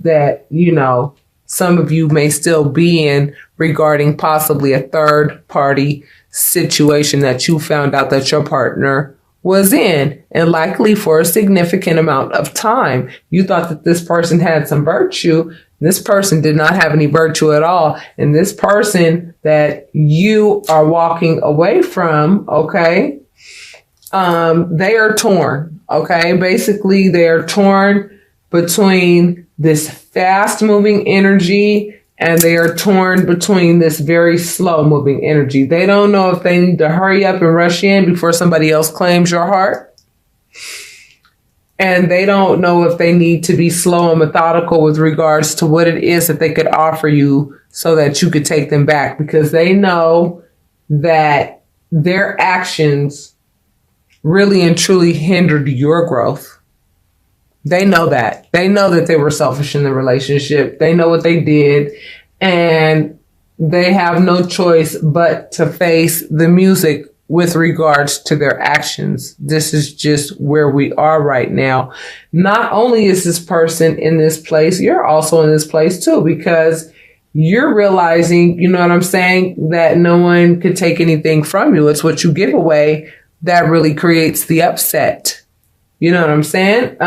that, some of you may still be in regarding possibly a third party situation that you found out that your partner was in, and likely for a significant amount of time. You thought that this person had some virtue. This person did not have any virtue at all. And this person that you are walking away from, okay, they are torn, okay? Basically, they are torn between this fast moving energy and they are torn between this very slow moving energy. They don't know if they need to hurry up and rush in before somebody else claims your heart. And they don't know if they need to be slow and methodical with regards to what it is that they could offer you so that you could take them back, because they know that their actions really and truly hindered your growth. They know that. They know that they were selfish in the relationship. They know what they did, and they have no choice but to face the music with regards to their actions. This is just where we are right now. Not only is this person in this place, you're also in this place too, because you're realizing, you know what I'm saying, that no one could take anything from you. It's what you give away that really creates the upset. You know what I'm saying?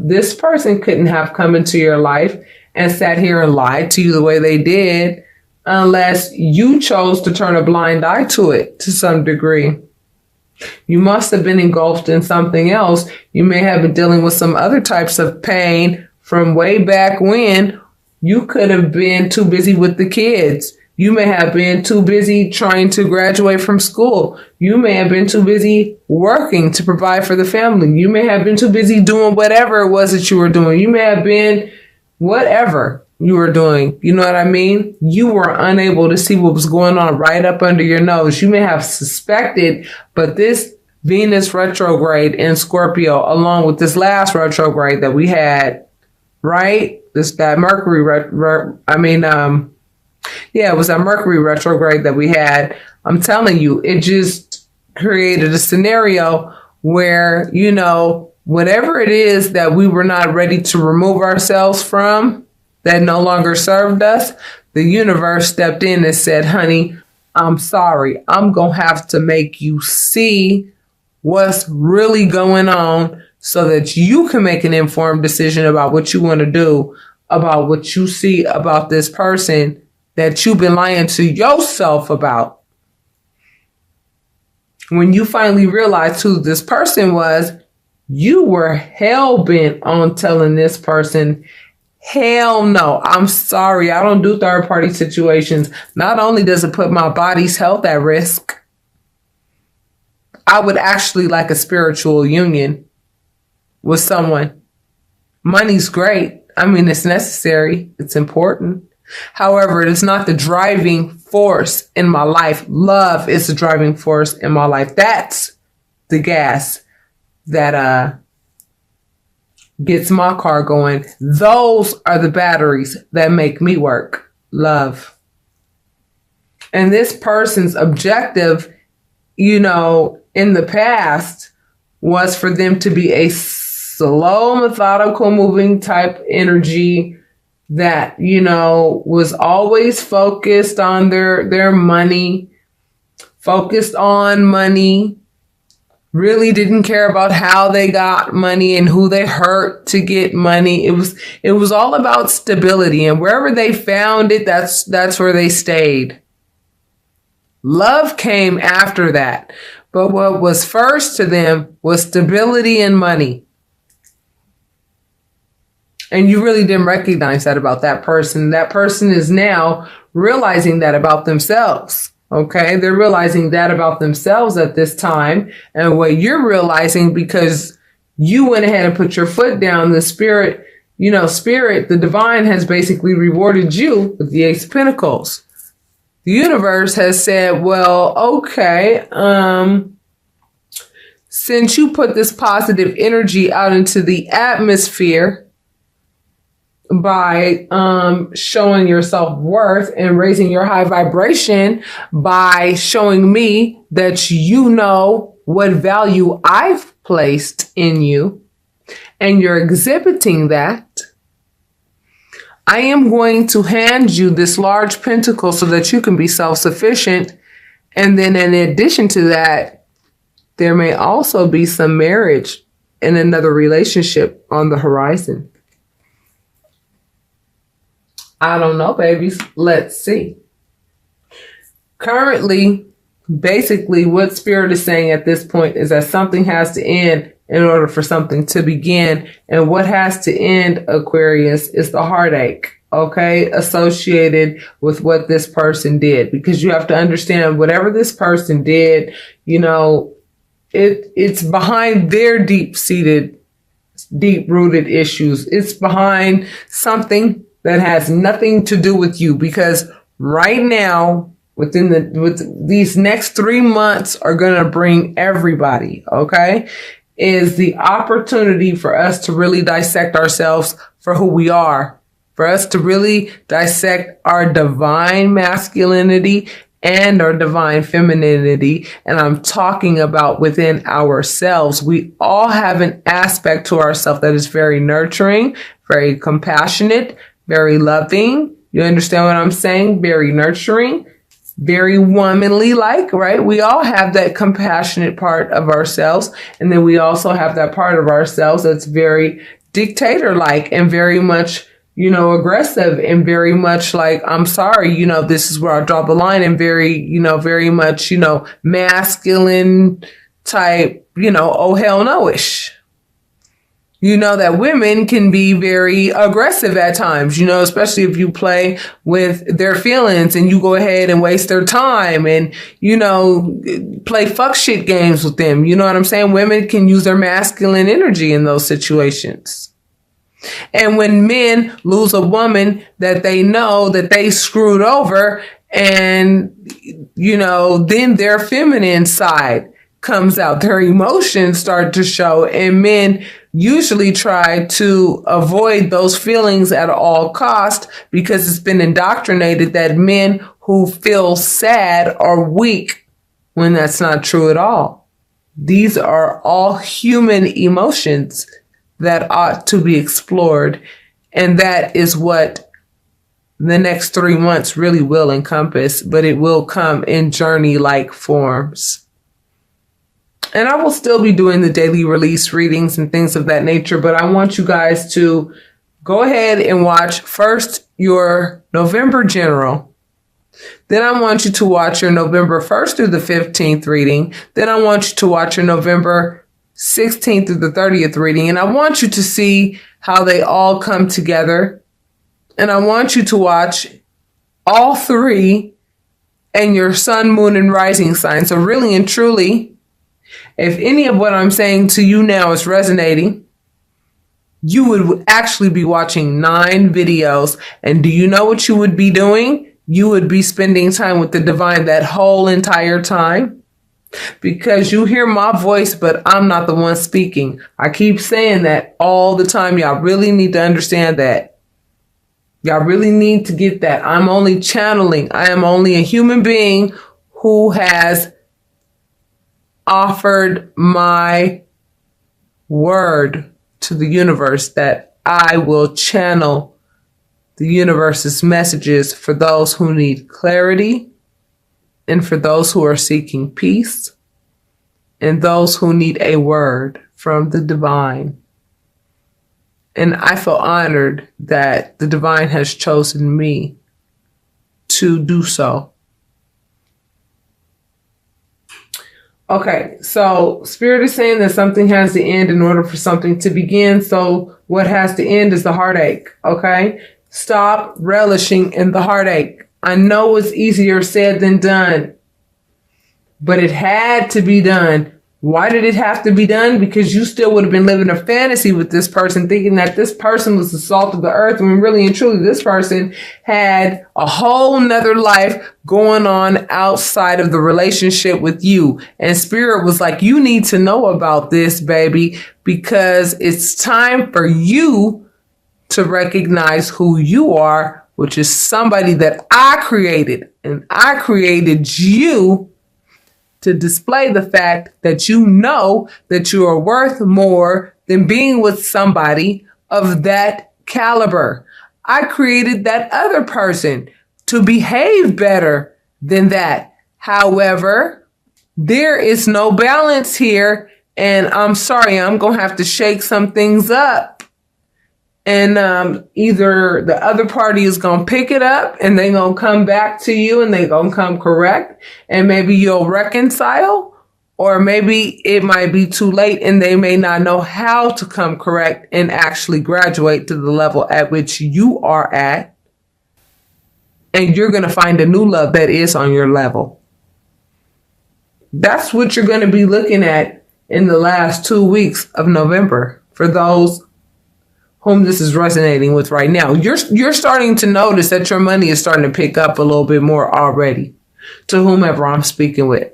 This person couldn't have come into your life and sat here and lied to you the way they did unless you chose to turn a blind eye to it to some degree. You must have been engulfed in something else. You may have been dealing with some other types of pain from way back when. You could have been too busy with the kids. You may have been too busy trying to graduate from school. You may have been too busy working to provide for the family. You may have been too busy doing whatever it was that you were doing. You may have been whatever you were doing. You know what I mean? You were unable to see what was going on right up under your nose. You may have suspected, but this Venus retrograde in Scorpio, along with this last retrograde that we had, right? That Mercury, it was that Mercury retrograde that we had. I'm telling you, it just created a scenario where, whatever it is that we were not ready to remove ourselves from, that no longer served us, the universe stepped in and said, honey, I'm sorry. I'm going to have to make you see what's really going on so that you can make an informed decision about what you want to do, about what you see about this person that you've been lying to yourself about. When you finally realized who this person was, you were hell-bent on telling this person, hell no, I'm sorry, I don't do third-party situations. Not only does it put my body's health at risk, I would actually like a spiritual union with someone. Money's great. I mean, it's necessary. It's important. However, it is not the driving force in my life. Love is the driving force in my life. That's the gas that gets my car going. Those are the batteries that make me work. Love. And this person's objective, in the past was for them to be a slow, methodical moving type energy that, was always focused on their money, focused on money, really didn't care about how they got money and who they hurt to get money. It was all about stability, and wherever they found it, that's where they stayed. Love came after that. But what was first to them was stability and money. And you really didn't recognize that about that person. That person is now realizing that about themselves. Okay. They're realizing that about themselves at this time. And what you're realizing, because you went ahead and put your foot down, the spirit, the divine has basically rewarded you with the Ace of Pentacles. The universe has said, well, okay, since you put this positive energy out into the atmosphere, by showing your self-worth and raising your high vibration, by showing me that you know what value I've placed in you, and you're exhibiting that, I am going to hand you this large pentacle so that you can be self-sufficient. And then in addition to that, there may also be some marriage and another relationship on the horizon. I don't know, babies. Let's see. Currently, basically what Spirit is saying at this point is that something has to end in order for something to begin. And what has to end, Aquarius, is the heartache, okay, associated with what this person did. Because you have to understand, whatever this person did, you know, it's behind their deep-seated, deep-rooted issues. It's behind something that has nothing to do with you. Because right now, with these next 3 months are going to bring everybody, okay, is the opportunity for us to really dissect ourselves for who we are, for us to really dissect our divine masculinity and our divine femininity. And I'm talking about within ourselves. We all have an aspect to ourselves that is very nurturing, very compassionate, very loving. You understand what I'm saying? Very nurturing, very womanly like, right? We all have that compassionate part of ourselves. And then we also have that part of ourselves that's very dictator like and very much, you know, aggressive and very much like, I'm sorry, you know, this is where I draw the line, and very, you know, very much, you know, masculine type, you know, oh hell no-ish. You know that women can be very aggressive at times, you know, especially if you play with their feelings and you go ahead and waste their time and, you know, play fuck shit games with them. You know what I'm saying? Women can use their masculine energy in those situations. And when men lose a woman that they know that they screwed over, and, you know, then their feminine side comes out, their emotions start to show, and men usually try to avoid those feelings at all cost because it's been indoctrinated that men who feel sad are weak, when that's not true at all. These are all human emotions that ought to be explored. And that is what the next 3 months really will encompass, but it will come in journey-like forms. And I will still be doing the daily release readings and things of that nature, but I want you guys to go ahead and watch first your November general. Then I want you to watch your November 1st through the 15th reading. Then I want you to watch your November 16th through the 30th reading. And I want you to see how they all come together. And I want you to watch all three and your sun, moon, and rising sign. So really and truly, if any of what I'm saying to you now is resonating, you would actually be watching 9 videos. And do you know what you would be doing? You would be spending time with the divine that whole entire time. Because you hear my voice, but I'm not the one speaking. I keep saying that all the time. Y'all really need to understand that. Y'all really need to get that. I'm only channeling. I am only a human being who has offered my word to the universe that I will channel the universe's messages for those who need clarity, and for those who are seeking peace, and those who need a word from the divine. And I feel honored that the divine has chosen me to do so. Okay, so Spirit is saying that something has to end in order for something to begin. So what has to end is the heartache, okay? Stop relishing in the heartache. I know it's easier said than done, but it had to be done. Why did it have to be done? Because you still would have been living a fantasy with this person, thinking that this person was the salt of the earth, when really and truly this person had a whole nother life going on outside of the relationship with you. And Spirit was like, you need to know about this, baby, because it's time for you to recognize who you are, which is somebody that I created. And I created you to display the fact that you know that you are worth more than being with somebody of that caliber. I created that other person to behave better than that. However, there is no balance here. And I'm sorry, I'm going to have to shake some things up. And either the other party is going to pick it up and they're going to come back to you and they're going to come correct. And maybe you'll reconcile. Or maybe it might be too late and they may not know how to come correct and actually graduate to the level at which you are at. And you're going to find a new love that is on your level. That's what you're going to be looking at in the last 2 weeks of November for those whom this is resonating with right now. You're starting to notice that your money is starting to pick up a little bit more already to whomever I'm speaking with.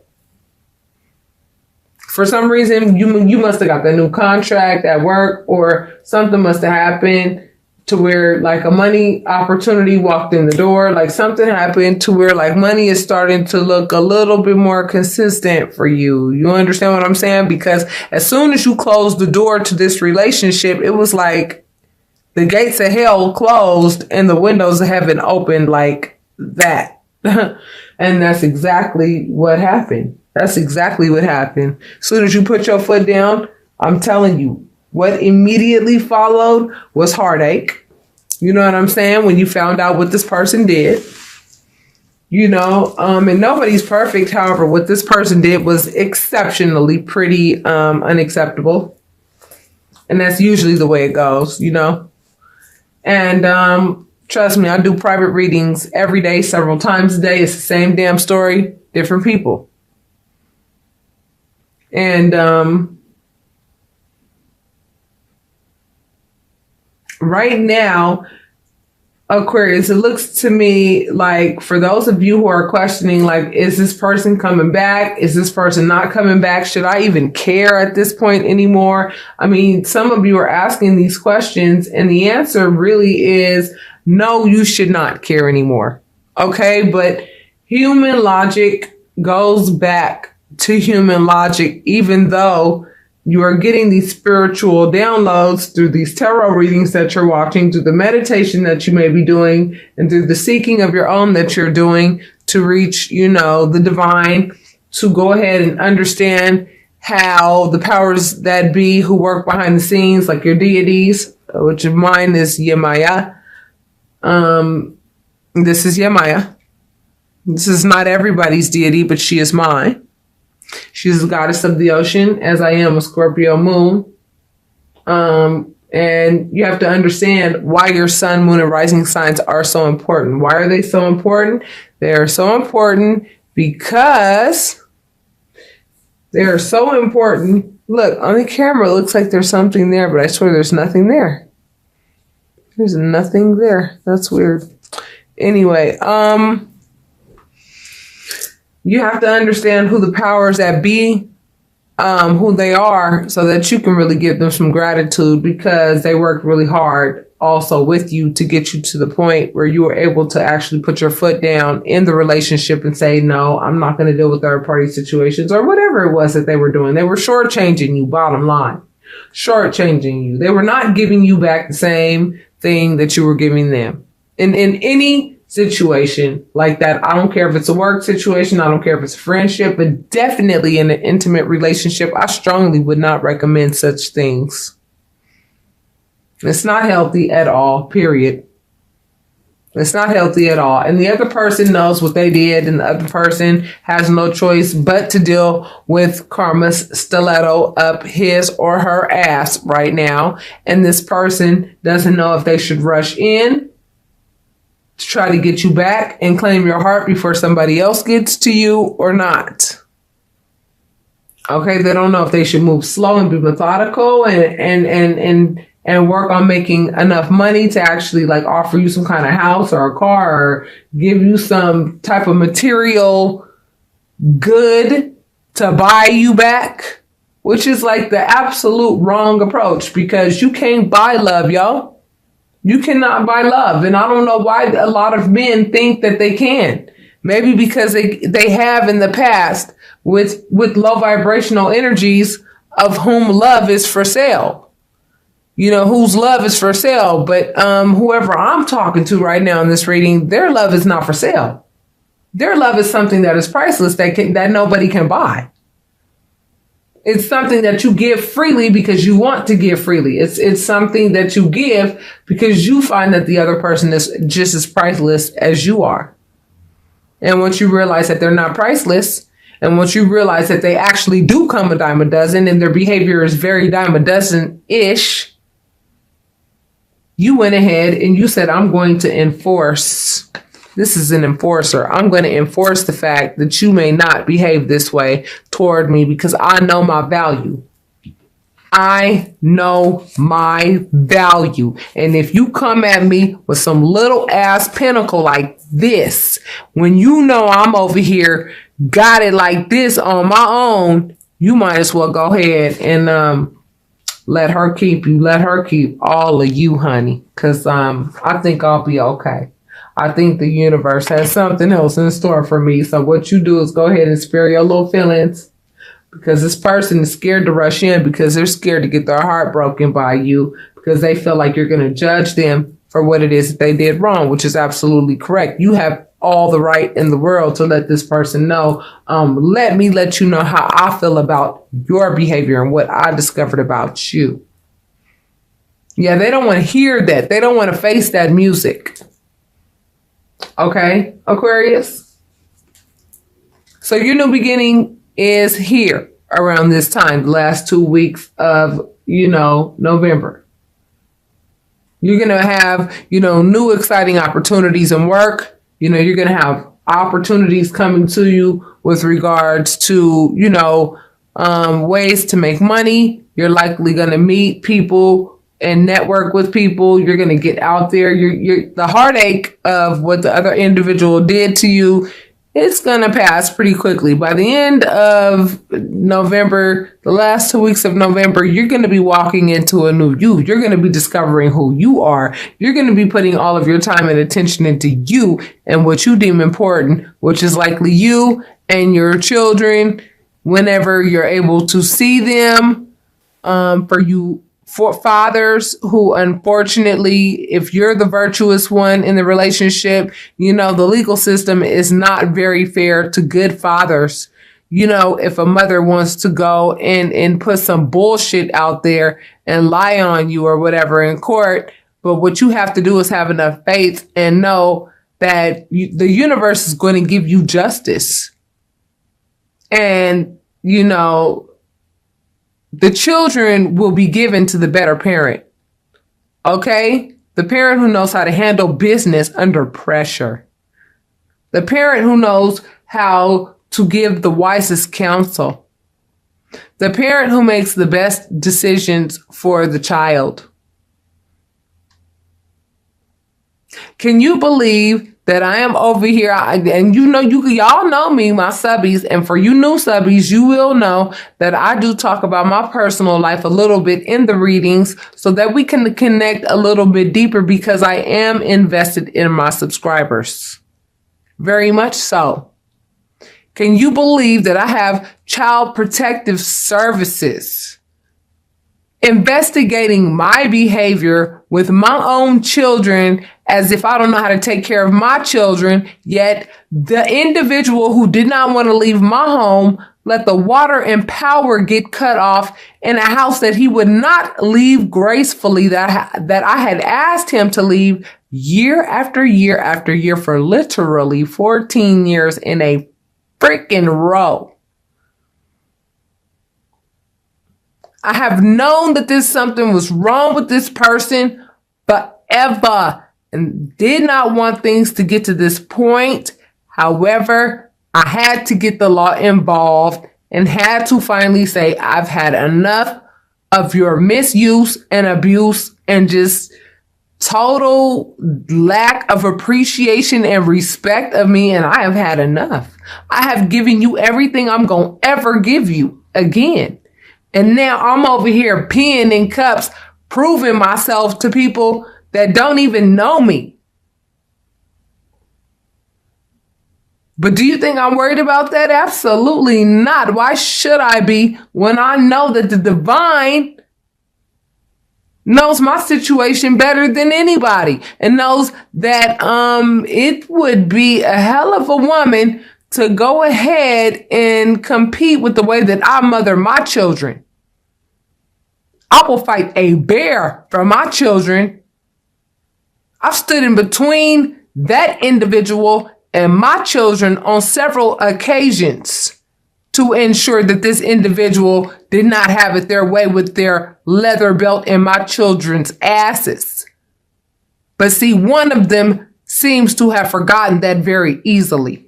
For some reason, you must have got the new contract at work or something must have happened to where like a money opportunity walked in the door, like something happened to where like money is starting to look a little bit more consistent for you. You understand what I'm saying? Because as soon as you closed the door to this relationship, it was like the gates of hell closed and the windows of heaven opened like that. And that's exactly what happened. That's exactly what happened. As soon as you put your foot down, I'm telling you, what immediately followed was heartache. You know what I'm saying? When you found out what this person did, you know, and nobody's perfect. However, what this person did was exceptionally pretty unacceptable. And that's usually the way it goes, you know. And trust me, I do private readings every day, several times a day. It's the same damn story, different people. And right now, Aquarius, it looks to me like for those of you who are questioning, like, is this person coming back? Is this person not coming back? Should I even care at this point anymore? I mean, some of you are asking these questions and the answer really is no, you should not care anymore. Okay. But human logic goes back to human logic, even though you are getting these spiritual downloads through these tarot readings that you're watching, through the meditation that you may be doing, and through the seeking of your own that you're doing to reach, you know, the divine, to go ahead and understand how the powers that be who work behind the scenes, like your deities, which of mine is Yemaya. This is Yemaya. This is not everybody's deity, but she is mine. She's the goddess of the ocean, as I am a Scorpio moon. And you have to understand why your sun, moon, and rising signs are so important. Why are they so important? They are so important because they are so important. Look, on the camera, it looks like there's something there, but I swear there's nothing there. There's nothing there. That's weird. Anyway, you have to understand who the powers that be, who they are, so that you can really give them some gratitude, because they worked really hard also with you to get you to the point where you were able to actually put your foot down in the relationship and say, no, I'm not going to deal with third party situations or whatever it was that they were doing. They were shortchanging you, bottom line, shortchanging you. They were not giving you back the same thing that you were giving them. In any situation like that, I don't care if it's a work situation, I don't care if it's a friendship, but definitely in an intimate relationship, I strongly would not recommend such things. It's not healthy at all, period. It's not healthy at all. And the other person knows what they did, and the other person has no choice but to deal with karma's stiletto up his or her ass right now. And this person doesn't know if they should rush in to try to get you back and claim your heart before somebody else gets to you or not. Okay, they don't know if they should move slow and be methodical and work on making enough money to actually like offer you some kind of house or a car or give you some type of material good to buy you back, which is like the absolute wrong approach, because you can't buy love, yo. You cannot buy love. And I don't know why a lot of men think that they can. Maybe because they have in the past with low vibrational energies of whom love is for sale. whose love is for sale. But whoever I'm talking to right now in this reading, their love is not for sale. Their love is something that is priceless that nobody can buy. It's something that you give freely because you want to give freely. It's something that you give because you find that the other person is just as priceless as you are. And once you realize that they're not priceless, and once you realize that they actually do come a dime a dozen and their behavior is very dime a dozen-ish, you went ahead and you said, I'm going to enforce. This is an enforcer. I'm going to enforce the fact that you may not behave this way toward me because I know my value. I know my value. And if you come at me with some little ass pinnacle like this, when you know I'm over here, got it like this on my own, you might as well go ahead and let her keep you. Let her keep all of you, honey. Because I think I'll be okay. I think the universe has something else in store for me. So what you do is go ahead and spare your little feelings, because this person is scared to rush in because they're scared to get their heart broken by you, because they feel like you're going to judge them for what it is that they did wrong, which is absolutely correct. You have all the right in the world to let this person know. Let me let you know how I feel about your behavior and what I discovered about you. Yeah, they don't want to hear that. They don't want to face that music. Okay, Aquarius? So your new beginning is here around this time, the last 2 weeks of, November. You're going to have, new exciting opportunities in work. You're going to have opportunities coming to you with regards to, ways to make money. You're likely going to meet people and network with people. You're going to get out there. You're the heartache of what the other individual did to you, it's going to pass pretty quickly. By the end of November, the last 2 weeks of November, you're going to be walking into a new you. You're going to be discovering who you are. You're going to be putting all of your time and attention into you and what you deem important, which is likely you and your children whenever you're able to see them. For fathers who, unfortunately, if you're the virtuous one in the relationship, the legal system is not very fair to good fathers. If a mother wants to go and put some bullshit out there and lie on you or whatever in court, but what you have to do is have enough faith and know that the universe is going to give you justice. And, the children will be given to the better parent. Okay? The parent who knows how to handle business under pressure. The parent who knows how to give the wisest counsel. The parent who makes the best decisions for the child. Can you believe that I am over here? Y'all know me, my subbies. And for you new subbies, you will know that I do talk about my personal life a little bit in the readings so that we can connect a little bit deeper, because I am invested in my subscribers. Very much so. Can you believe that I have child protective services investigating my behavior with my own children as if I don't know how to take care of my children, yet the individual who did not want to leave my home let the water and power get cut off in a house that he would not leave gracefully, that I had asked him to leave year after year after year for literally 14 years in a freaking row. I have known that something was wrong with this person forever and did not want things to get to this point. However, I had to get the law involved and had to finally say, I've had enough of your misuse and abuse and just total lack of appreciation and respect of me. And I have had enough. I have given you everything I'm going to ever give you again. And now I'm over here peeing in cups, proving myself to people that don't even know me. But do you think I'm worried about that? Absolutely not. Why should I be when I know that the divine knows my situation better than anybody and knows that it would be a hell of a woman to go ahead and compete with the way that I mother my children. I will fight a bear for my children. I've stood in between that individual and my children on several occasions to ensure that this individual did not have it their way with their leather belt in my children's asses. But see, one of them seems to have forgotten that very easily.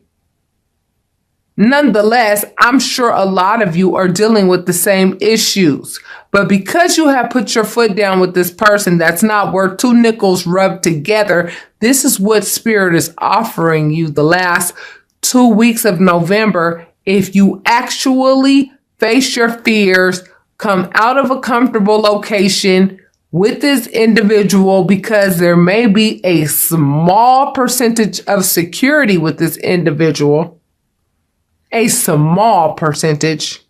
Nonetheless, I'm sure a lot of you are dealing with the same issues. But because you have put your foot down with this person that's not worth two nickels rubbed together, this is what Spirit is offering you the last 2 weeks of November. If you actually face your fears, come out of a comfortable location with this individual, because there may be a small percentage of security with this individual, a small percentage.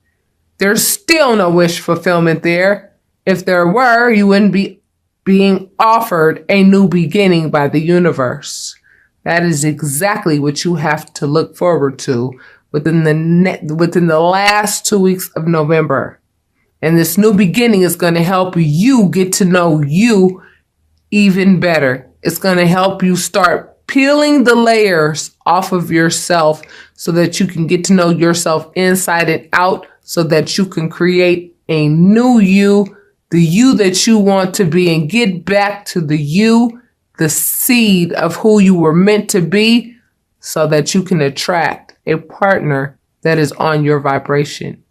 There's still no wish fulfillment there. If there were, you wouldn't be being offered a new beginning by the universe. That is exactly what you have to look forward to within the last 2 weeks of November. And this new beginning is going to help you get to know you even better. It's going to help you start peeling the layers off of yourself so that you can get to know yourself inside and out, so that you can create a new you, the you that you want to be, and get back to the you, the seed of who you were meant to be, so that you can attract a partner that is on your vibration.